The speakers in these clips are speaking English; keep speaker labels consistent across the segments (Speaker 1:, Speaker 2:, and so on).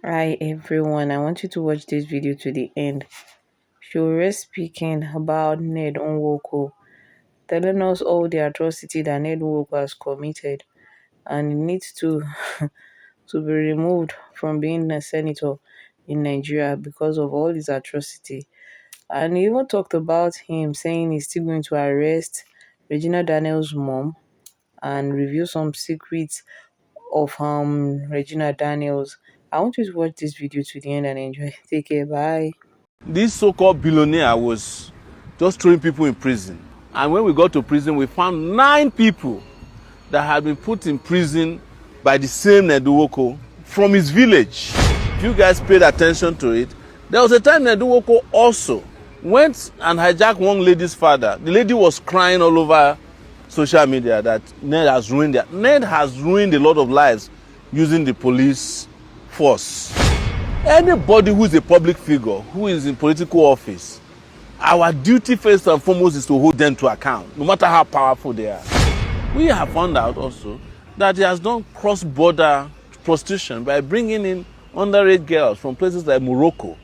Speaker 1: Hi everyone, I want you to watch this video to the end. Sowore speaking about Ned Nwoko, telling us all the atrocity that Ned Nwoko has committed and he needs to to be removed from being a senator in Nigeria because of all his atrocity. And he even talked about him saying he's still going to arrest Regina Daniels' mom and reveal some secrets of Regina Daniels. I want you to watch this video to the end and enjoy. Take care. Bye.
Speaker 2: This so-called billionaire was just throwing people in prison. And when we got to prison, we found 9 people that had been put in prison by the same Neduwoko from his village. If you guys paid attention to it, there was a time Neduwoko also went and hijacked one lady's father. The lady was crying all over social media that Ned has ruined a lot of lives using the police force. Anybody who is a public figure, who is in political office, our duty first and foremost is to hold them to account, no matter how powerful they are. We have found out also that he has done cross-border prostitution by bringing in underage girls from places like Morocco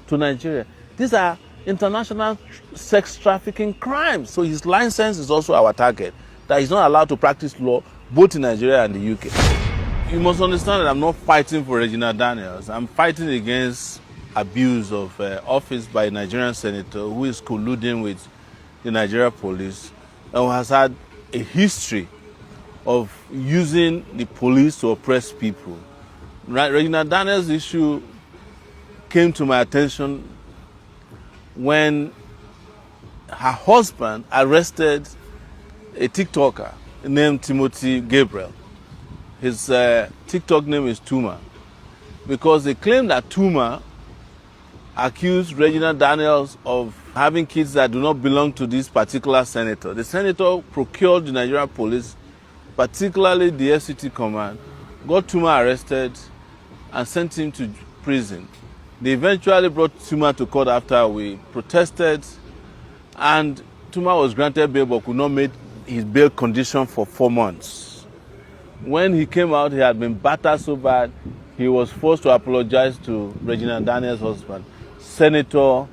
Speaker 2: to Nigeria. These are international sex trafficking crimes. So his license is also our target, that he's not allowed to practice law both in Nigeria and the UK. You must understand that I'm not fighting for Regina Daniels. I'm fighting against abuse of office by a Nigerian senator who is colluding with the Nigeria police and who has had a history of using the police to oppress people. Regina Daniels' issue came to my attention when her husband arrested a TikToker named Timothy Gabriel. His TikTok name is Tuma, because they claim that Tuma accused Regina Daniels of having kids that do not belong to this particular senator. The senator procured the Nigerian police, particularly the FCT command, got Tuma arrested and sent him to prison. They eventually brought Tuma to court after we protested, and Tuma was granted bail but could not meet his bail condition for 4 months. When he came out, he had been battered so bad, he was forced to apologize to Regina Daniels' husband, Senator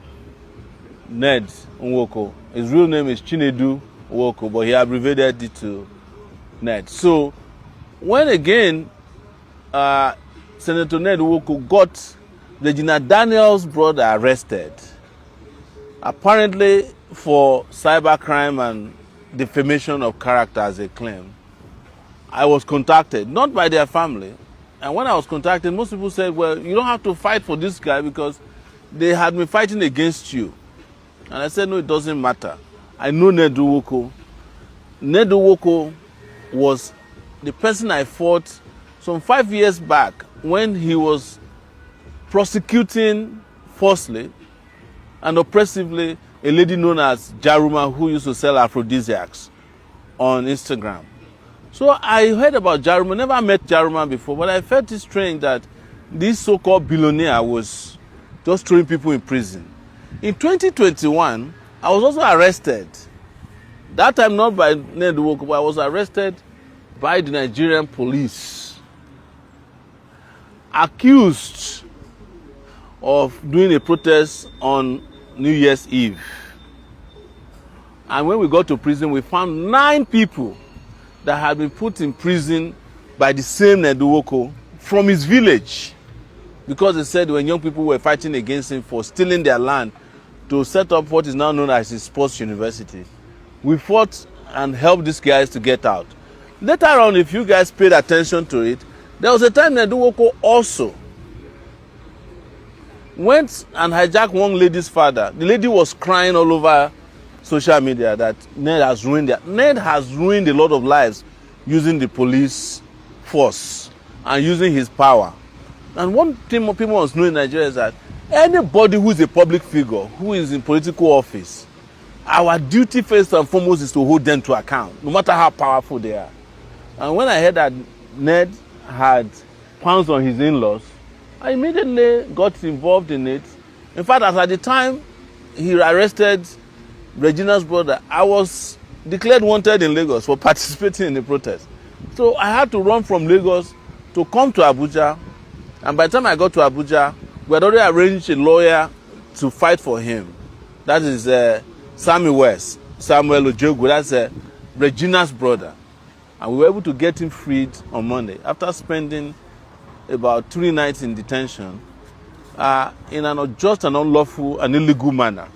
Speaker 2: Ned Nwoko. His real name is Chinedu Nwoko, but he abbreviated it to Ned. So, when again Senator Ned Nwoko got Regina Daniels' brother arrested, apparently for cybercrime and defamation of character as a claim, I was contacted, not by their family. And when I was contacted, most people said, well, you don't have to fight for this guy because they had been fighting against you. And I said, no, it doesn't matter. I know Ned Nwoko. Ned Nwoko was the person I fought some 5 years back when he was prosecuting falsely and oppressively a lady known as Jaruma who used to sell aphrodisiacs on Instagram. So I heard about Jaruma, never met Jaruma before, but I felt it strange that this so-called billionaire was just throwing people in prison. In 2021, I was also arrested. That time not by Ned Nwoko, but I was arrested by the Nigerian police, accused of doing a protest on New Year's Eve. And when we got to prison, we found 9 people that had been put in prison by the same Neduwoko from his village, because they said when young people were fighting against him for stealing their land to set up what is now known as his sports university. We fought and helped these guys to get out. Later on, if you guys paid attention to it, there was a time Neduwoko also went and hijacked one lady's father. The lady was crying all over social media that Ned has ruined a lot of lives using the police force and using his power. And one thing people must know in Nigeria is that anybody who is a public figure, who is in political office, our duty first and foremost is to hold them to account, no matter how powerful they are. And when I heard that Ned had pounced on his in-laws, I immediately got involved in it. In fact, as at the time he arrested Regina's brother, I was declared wanted in Lagos for participating in the protest. So I had to run from Lagos to come to Abuja And by the time I got to Abuja, we had already arranged a lawyer to fight for him. That is Samuel Ojogu. That's Regina's brother. And we were able to get him freed on Monday after spending about 3 nights in detention in an unjust and unlawful and illegal manner.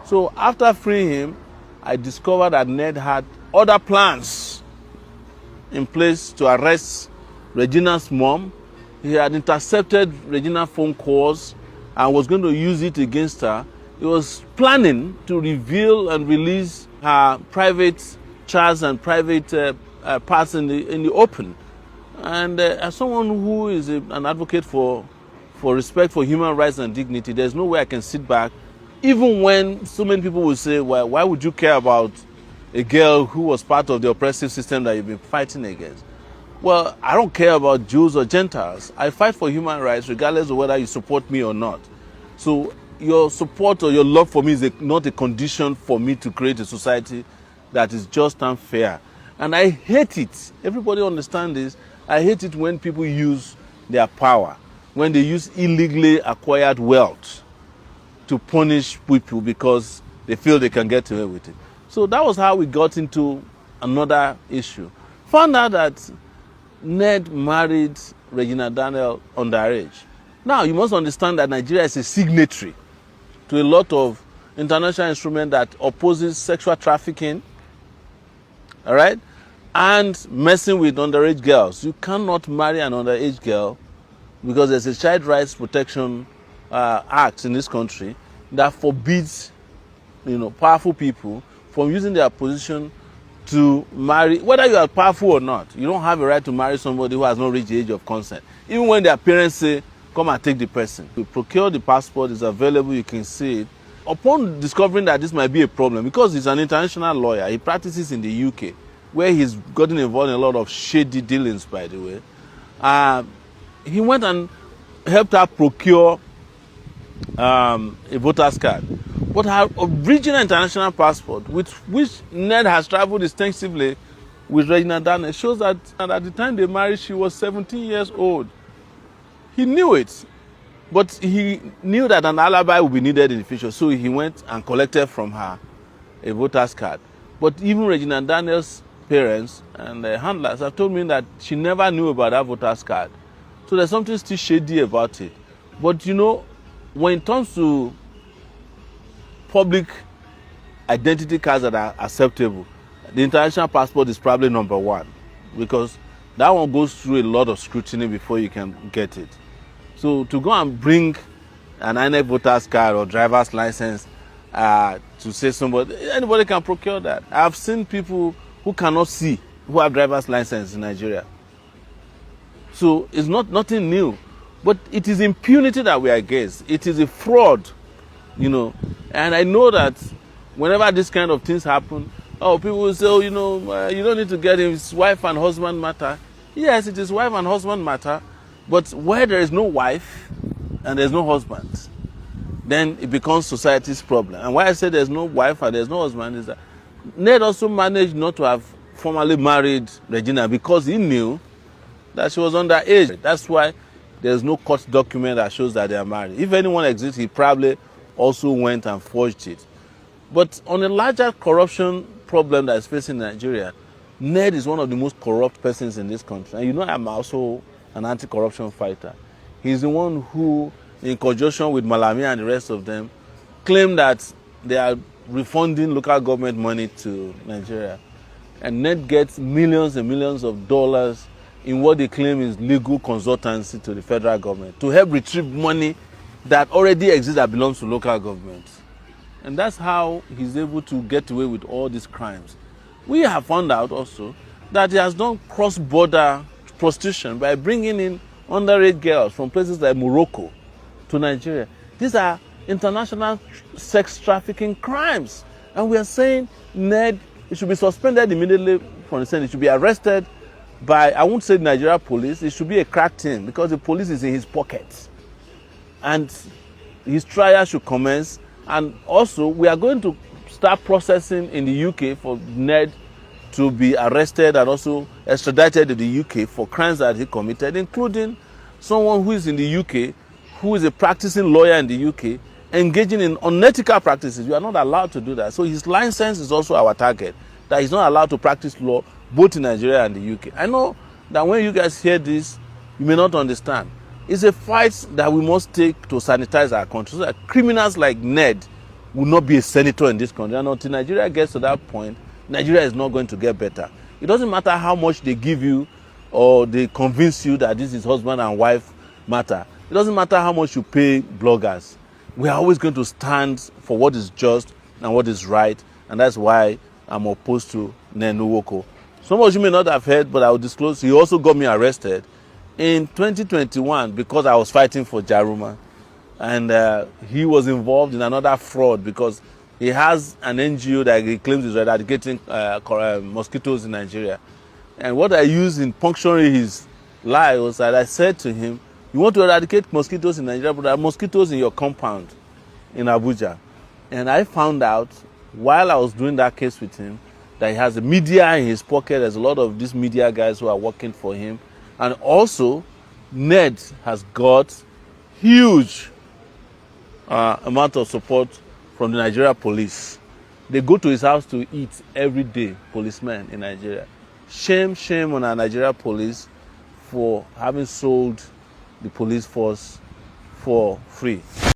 Speaker 2: So after freeing him, I discovered that Ned had other plans in place to arrest Regina's mom. He had intercepted Regina's phone calls and was going to use it against her. He was planning to reveal and release her private chats and private parts in the open. And as someone who is an advocate for respect for human rights and dignity, there's no way I can sit back, even when so many people will say, well, why would you care about a girl who was part of the oppressive system that you've been fighting against? Well, I don't care about Jews or Gentiles. I fight for human rights regardless of whether you support me or not. So your support or your love for me is not a condition for me to create a society that is just and fair. And I hate it. Everybody understands this. I hate it when people use their power, when they use illegally acquired wealth to punish people because they feel they can get away with it. So that was how we got into another issue. Found out that Ned married Regina Daniel underage. Now, you must understand that Nigeria is a signatory to a lot of international instruments that opposes sexual trafficking, all right, and messing with underage girls. You cannot marry an underage girl because there's a Child Rights Protection Act in this country that forbids, powerful people from using their position to marry, whether you are powerful or not. You don't have a right to marry somebody who has not reached the age of consent. Even when their parents say, come and take the person. You procure the passport, it's available, you can see it. Upon discovering that this might be a problem, because he's an international lawyer, he practices in the UK, where he's gotten involved in a lot of shady dealings, by the way. He went and helped her procure a voter's card. But her original international passport, with which Ned has traveled extensively with Regina Daniel, shows that at the time they married, she was 17 years old. He knew it, but he knew that an alibi would be needed in the future, so he went and collected from her a voter's card. But even Regina Daniel's parents and the handlers have told me that she never knew about that voter's card. So there's something still shady about it. But when it comes to public identity cards that are acceptable, the international passport is probably number one, because that one goes through a lot of scrutiny before you can get it. So to go and bring an INEC voter's card or driver's license to say anybody can procure that. I've seen people who cannot see who have driver's license in Nigeria. So it's nothing new, but it is impunity that we are against. It is a fraud, and I know that whenever this kind of things happen, people will say, you don't need to get him, it's wife and husband matter. Yes, it is wife and husband matter, but where there is no wife and there's no husband, then it becomes society's problem. And why I say there's no wife and there's no husband is that Ned also managed not to have formally married Regina because he knew that she was underage. That's why there's no court document that shows that they are married. If anyone exists, he probably also went and forged it. But on a larger corruption problem that is facing Nigeria, Ned is one of the most corrupt persons in this country. And I'm also an anti-corruption fighter. He's the one who, in conjunction with Malami and the rest of them, claim that they are refunding local government money to Nigeria. And Ned gets millions and millions of dollars in what they claim is legal consultancy to the federal government to help retrieve money that already exists that belongs to local governments. And that's how he's able to get away with all these crimes. We have found out also that he has done cross-border prostitution by bringing in underage girls from places like Morocco to Nigeria. These are international sex trafficking crimes. And we are saying Ned, he should be suspended immediately from the Senate. He should be arrested by, I won't say Nigeria police, it should be a crack team because the police is in his pocket. And his trial should commence. And also, we are going to start processing in the UK for Ned to be arrested and also extradited to the UK for crimes that he committed, including someone who is in the UK, who is a practicing lawyer in the UK, engaging in unethical practices. You are not allowed to do that. So his license is also our target, that he's not allowed to practice law both in Nigeria and the UK. I know that when you guys hear this, you may not understand. It's a fight that we must take to sanitize our country so that criminals like Ned will not be a senator in this country. And until Nigeria gets to that point, Nigeria is not going to get better. It doesn't matter how much they give you or they convince you that this is husband and wife matter. It doesn't matter how much you pay bloggers. We are always going to stand for what is just and what is right, and that's why I'm opposed to Ned Nwoko. Some of you may not have heard, but I will disclose, he also got me arrested in 2021 because I was fighting for Jaruma. And he was involved in another fraud because he has an NGO that he claims is eradicating mosquitoes in Nigeria. And what I used in puncturing his lie was that I said to him, you want to eradicate mosquitoes in Nigeria, but there are mosquitoes in your compound in Abuja. And I found out while I was doing that case with him that he has the media in his pocket. There's a lot of these media guys who are working for him. And also, Ned has got huge amount of support from the Nigeria police. They go to his house to eat every day, policemen in Nigeria. Shame on our Nigeria police for having sold the police force for free.